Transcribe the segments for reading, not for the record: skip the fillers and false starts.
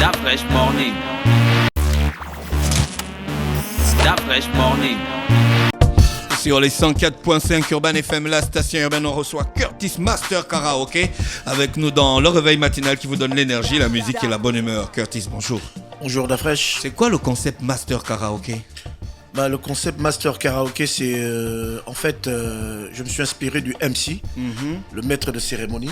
Da Fresh Morning. Da Fresh Morning. Sur les 104.5 Urban FM, la station urbaine, on reçoit Curtis Master Karaoke avec nous dans le réveil matinal qui vous donne l'énergie, la musique et la bonne humeur. Curtis, bonjour. Bonjour Dafresh. C'est quoi le concept Master Karaoke? Le concept Master Karaoke, c'est en fait, je me suis inspiré du MC, le maître de cérémonie,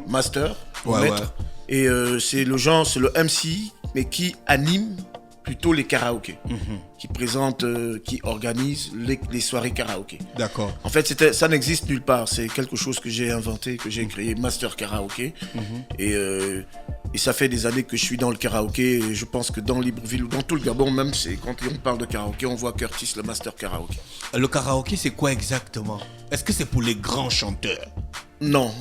Master, maître. Ouais. Et c'est le MC, mais qui anime plutôt les karaokés, qui présente, qui organise les soirées karaoké. D'accord. En fait, ça n'existe nulle part. C'est quelque chose que j'ai inventé, que j'ai créé, Master Karaoke. Et ça fait des années que je suis dans le karaoké. Et je pense que dans Libreville ou dans tout le Gabon, même, quand on parle de karaoké, on voit Curtis, le Master Karaoke. Le karaoké, c'est quoi exactement? Est-ce que c'est pour les grands chanteurs? Non,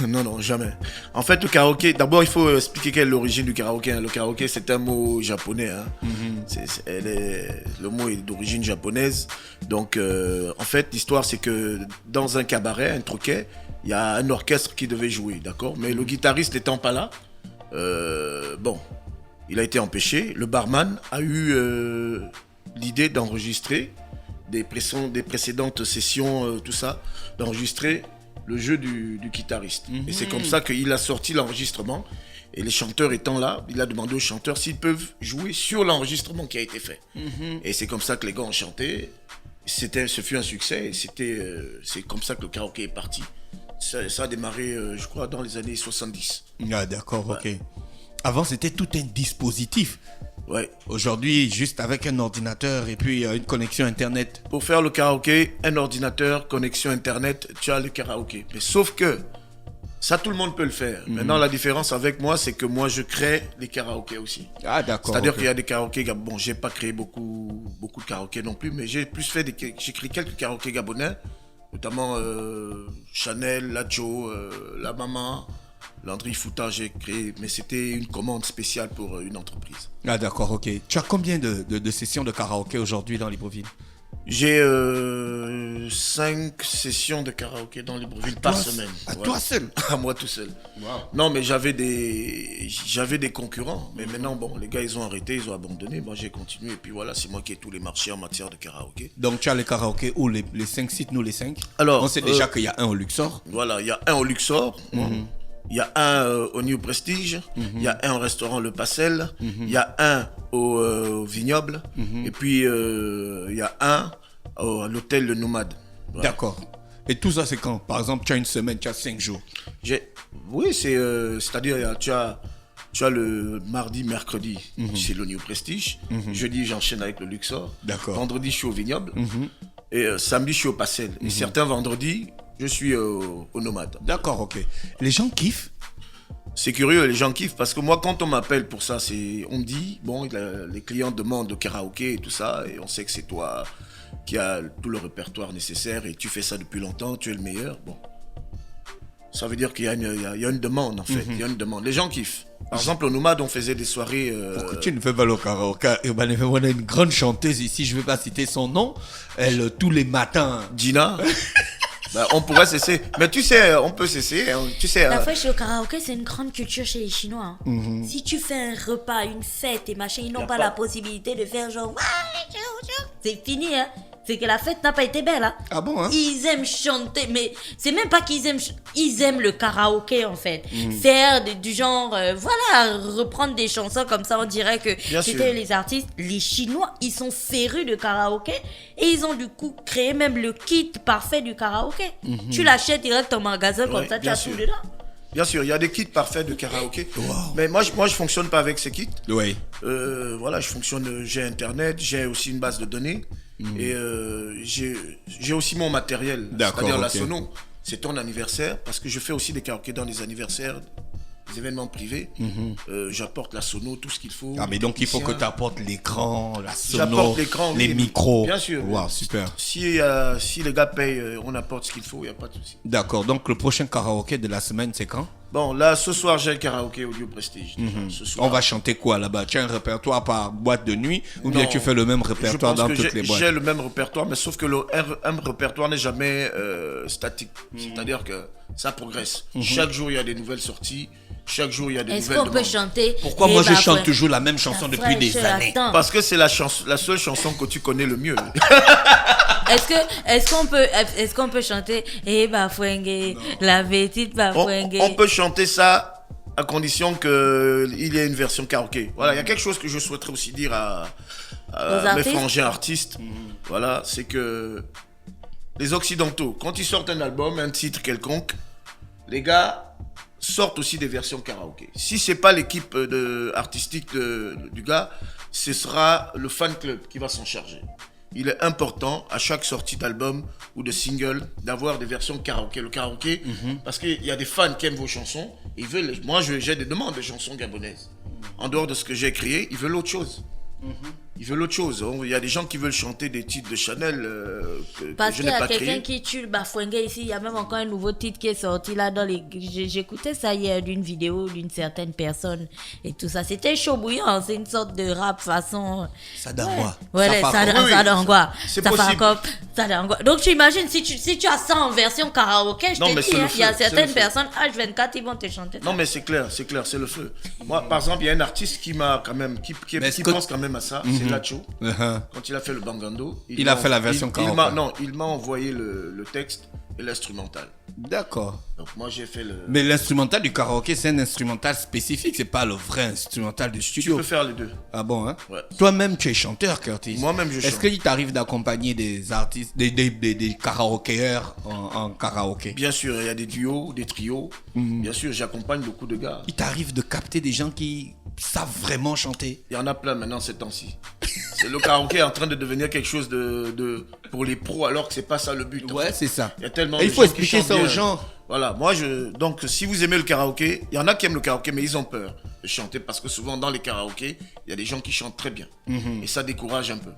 non, jamais. En fait, le karaoké, d'abord, il faut expliquer quelle est l'origine du karaoké. Le karaoké, c'est un mot japonais. Le mot est d'origine japonaise. Donc, en fait, l'histoire, c'est que dans un cabaret, un troquet, il y a un orchestre qui devait jouer, d'accord? Mais le guitariste n'étant pas là, il a été empêché. Le barman a eu l'idée d'enregistrer des précédentes sessions, tout ça, d'enregistrer le jeu du guitariste. Et c'est comme ça qu'il a sorti l'enregistrement. Et les chanteurs étant là, il a demandé aux chanteurs s'ils peuvent jouer sur l'enregistrement qui a été fait. Et c'est comme ça que les gars ont chanté. Ce fut un succès. Et c'est comme ça que le karaoké est parti. Ça a démarré, je crois, dans les années 70. Ah, d'accord, ok. Avant, c'était tout un dispositif. Ouais. Aujourd'hui, juste avec un ordinateur et puis une connexion Internet. Pour faire le karaoké, un ordinateur, connexion Internet, tu as le karaoké. Mais sauf que, ça tout le monde peut le faire. Maintenant, la différence avec moi, c'est que moi, je crée les karaokés aussi. Ah, d'accord. C'est-à-dire qu'il y a des karaokés, bon, j'ai pas créé beaucoup de karaokés non plus, mais j'ai créé quelques karaokés gabonais, notamment Chanel, La Joe, La Maman, Landry Fouta, j'ai créé, mais c'était une commande spéciale pour une entreprise. Ah, d'accord, ok. Tu as combien de sessions de karaoké aujourd'hui dans Libreville? J'ai 5 sessions de karaoké dans Libreville par semaine. À toi seul? À moi tout seul. Wow. Non, mais j'avais des concurrents. Mais maintenant, bon, les gars, ils ont arrêté, ils ont abandonné. Moi, j'ai continué. Et puis voilà, c'est moi qui ai tous les marchés en matière de karaoké. Donc, tu as les karaokés où les 5 sites, nous les 5? Alors, on sait déjà qu'il y a un au Luxor. Voilà, il y a un au Luxor. Il y a un au New Prestige, il y a un au restaurant Le Passel, il y a un au Vignoble, et puis il y a un à l'hôtel Le Nomade. Voilà. D'accord. Et tout ça, c'est quand? Par exemple, tu as une semaine, tu as 5 jours. Oui, c'est-à-dire tu as le mardi, mercredi, c'est le New Prestige. Jeudi, j'enchaîne avec le Luxor. D'accord. Vendredi, je suis au Vignoble. Et samedi, je suis au Passel. Et certains vendredis, je suis au Nomade. D'accord, ok. Les gens kiffent? C'est curieux, les gens kiffent parce que moi, quand on m'appelle pour ça, on me dit, bon, les clients demandent le karaoké et tout ça, et on sait que c'est toi qui as tout le répertoire nécessaire et tu fais ça depuis longtemps, tu es le meilleur. Bon, ça veut dire qu'il y a une demande en fait, il y a une demande. Les gens kiffent. Par exemple, au Nomade, on faisait des soirées. Pourquoi tu ne fais pas le karaoké? On a une grande chanteuse ici, je ne vais pas citer son nom. Elle, tous les matins. Gina. On pourrait cesser. Mais tu sais, on peut cesser. Tu sais, La fois, chez le karaoké, c'est une grande culture chez les Chinois. Si tu fais un repas, une fête et machin, ils n'ont pas la possibilité de faire genre. C'est fini, hein. C'est que la fête n'a pas été belle, hein. Ah bon, hein? Ils aiment chanter, mais c'est même pas qu'ils aiment. Ils aiment le karaoké, en fait. Faire du genre, reprendre des chansons comme ça, on dirait que c'était les artistes. Les Chinois, ils sont férus de karaoké et ils ont du coup créé même le kit parfait du karaoké. Tu l'achètes direct en magasin, comme ça, tu as tout dedans. Bien sûr, il y a des kits parfaits de karaoké. Wow. Mais moi, je fonctionne pas avec ces kits. Oui. J'ai Internet, j'ai aussi une base de données. Et j'ai aussi mon matériel, c'est-à-dire la sono. C'est ton anniversaire, parce que je fais aussi des karaokés dans les anniversaires, des événements privés. J'apporte la sono, tout ce qu'il faut. Ah, mais donc il faut que tu apportes l'écran, la sono, j'apporte l'écran, les micros. Bien sûr. Wow, super. Si les gars payent, on apporte ce qu'il faut, il n'y a pas de souci. D'accord, donc le prochain karaoké de la semaine, c'est quand? Bon, là, ce soir, j'ai un karaoké au New Prestige. Ce soir. On va chanter quoi là-bas? Tu as un répertoire par boîte de nuit ou bien tu fais le même répertoire dans toutes les boîtes? J'ai le même répertoire, mais sauf que un répertoire n'est jamais statique. C'est-à-dire que ça progresse. Chaque jour, il y a des nouvelles sorties. Chaque jour, il y a des Est-ce nouvelles qu'on peut demandes. chanter Pourquoi Eh moi je bah, chante frère, toujours la même chanson ta depuis des fraîcheur, années? attends. Parce que c'est la seule chanson que tu connais le mieux. Est-ce qu'on peut chanter Eh bah fouengue, la petite bah fouengue. On peut chanter ça à condition qu'il y ait une version karaoké. Voilà, il y a quelque chose que je souhaiterais aussi dire à mes artistes. frangins artistes. Voilà, c'est que les Occidentaux, quand ils sortent un album, un titre quelconque, les gars sortent aussi des versions karaoké. Si c'est pas l'équipe artistique du gars, ce sera le fan club qui va s'en charger. Il est important à chaque sortie d'album ou de single d'avoir des versions karaoké. Le karaoké, parce qu'il y a des fans qui aiment vos chansons. Ils veulent, moi, j'ai des demandes de chansons gabonaises. En dehors de ce que j'ai créé, ils veulent autre chose. Ils veulent autre chose. Il y a des gens qui veulent chanter des titres de Chanel que Parce je qu'il n'ai y a pas quelqu'un créé. qui tue le bafouengue ici. Il y a même encore un nouveau titre qui est sorti là dans les. J'écoutais ça hier d'une vidéo d'une certaine personne et tout ça. C'était chaud bouillant. C'est une sorte de rap façon. Ça donne quoi? Ouais, ça donne quoi? c'est Ça fait possible. encore- ça donne quoi? Donc tu imagines si tu as ça en version karaoké, je Non, te mais dis, c'est le il y a feu, c'est certaines le feu. personnes H24 ils vont te chanter. Non, mais c'est clair, c'est le feu. Moi, par exemple, il y a un artiste qui m'a quand même, qui Mais est-ce qui que- pense quand même à ça, c'est Lacho. Uh-huh. Quand il a fait le Bangando, Il a fait la version karaoké. il m'a envoyé le texte et l'instrumental. D'accord. Donc moi j'ai fait le. Mais l'instrumental du karaoké, c'est un instrumental spécifique, c'est pas le vrai instrumental du Tu studio. peux faire les deux. Ah bon, hein? Ouais. Toi-même, tu es chanteur, Curtis. Moi-même, je Est-ce chante. qu'il t'arrive d'accompagner des artistes, des karaokéeurs en karaoké? Bien sûr, il y a des duos, des trios. Bien sûr, j'accompagne beaucoup de gars. Il t'arrive de capter des gens qui savent vraiment chanter? Il y en a plein maintenant ces temps-ci. C'est le karaoké est en train de devenir quelque chose de pour les pros alors que c'est pas ça le but. en Ouais, fait. c'est ça. Il y a tellement Et de il faut gens qui expliquer chantent ça aux bien. gens. Voilà, donc si vous aimez le karaoké, il y en a qui aiment le karaoké mais ils ont peur de chanter parce que souvent dans les karaokés, il y a des gens qui chantent très bien et ça décourage un peu.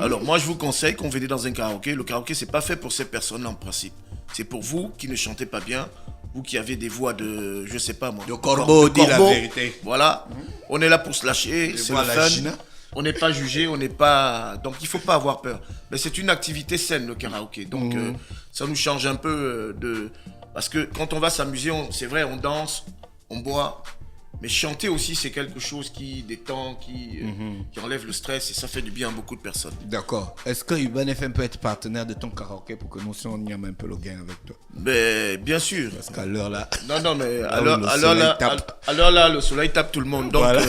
Alors moi je vous conseille qu'on vienne dans un karaoké. Le karaoké c'est pas fait pour ces personnes en principe. C'est pour vous qui ne chantez pas bien, vous qui avez des voix de, je sais pas moi, De corbeau, dis la vérité. Voilà, on est là pour se lâcher, c'est le voix à la fun. Gina. On n'est pas jugé, on n'est pas. Donc il faut pas avoir peur. Mais c'est une activité saine le karaoké. Donc ça nous change un peu de. Parce que quand on va s'amuser, c'est vrai, on danse, on boit. Mais chanter aussi, c'est quelque chose qui détend, qui enlève le stress et ça fait du bien à beaucoup de personnes. D'accord. Est-ce que Urban FM peut être partenaire de ton karaoké pour que nous aussi on y ait un peu le gain avec toi? Mais bien sûr. Parce qu'à l'heure là. Non, mais Là où le soleil tape. à l'heure là, le soleil tape tout le monde. Donc, Voilà.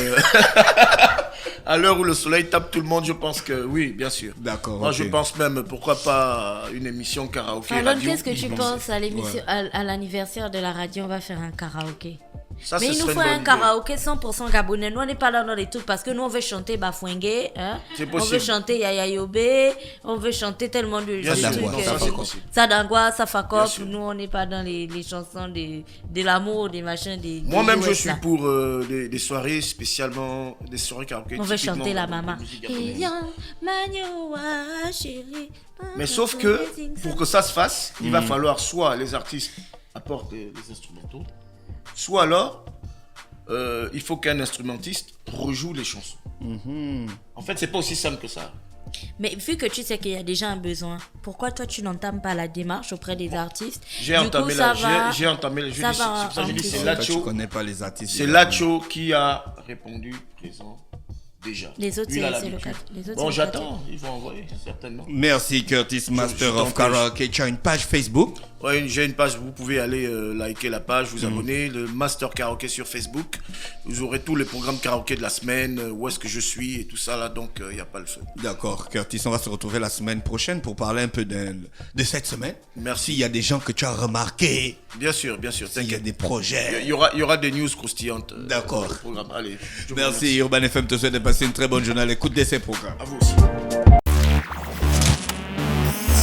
à l'heure où le soleil tape tout le monde, je pense que oui, bien sûr. D'accord. Moi, ok. je pense même, pourquoi pas une émission karaoké Alors radio. qu'est-ce que tu penses à l'émission, à l'anniversaire de la radio, on va faire un karaoké. Ça, Mais ce il nous serait faut une un bonne karaoké 100% gabonais. Nous, on n'est pas là dans les trucs parce que nous, on veut chanter Bafouengue. Hein? C'est On possible. veut chanter Yaya Yobé. On veut chanter tellement de Bien de sûr, trucs. non, ça, c'est possible. Sadangwa, Safakop. Bien sûr. Nous, on n'est pas dans les chansons de l'amour, des machins. Moi-même, des je US, suis là. pour des soirées spécialement, des soirées karaoké. On veut typiquement chanter la de maman. musique gabonaise. Eyan, Magnoa, chérie. Mais sauf que, pour que ça se fasse, il va falloir soit les artistes apportent des instrumentaux, soit alors, il faut qu'un instrumentiste rejoue les chansons. En fait, c'est pas aussi simple que ça. Mais vu que tu sais qu'il y a déjà un besoin, pourquoi toi tu n'entames pas la démarche auprès des artistes? J'ai Du entamé coup, la. ça va- J'ai entamé. Je dis, ça c'est va pour ça que je dis, amplifier. c'est Toi, tu Lacho. connais pas les artistes. C'est Lacho qui a répondu présent déjà. Les autres, Lui, il a c'est le l'habitude. cas. Les autres, Bon, c'est le cas. j'attends. Ils vont envoyer certainement. Merci Curtis, Master je of t'en prie. Karaoke. Tu as une page Facebook. Ouais, j'ai une page, vous pouvez aller liker la page, vous abonner, le Master Karaoke sur Facebook. Vous aurez tous les programmes karaoké de la semaine, où est-ce que je suis et tout ça là, donc il n'y a pas le feu. D'accord, Curtis, on va se retrouver la semaine prochaine pour parler un peu de cette semaine. Merci. S'il y a des gens que tu as remarqués, Bien sûr, s'il s'il y a t'inquiète. des projets. Il y aura des news croustillantes. D'accord. Dans le programme. Allez, je vous Merci, Urban FM te souhaite de passer une très bonne journée à l'écoute de ces programmes. remercie. À vous aussi.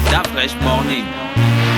Stop Fresh Morning.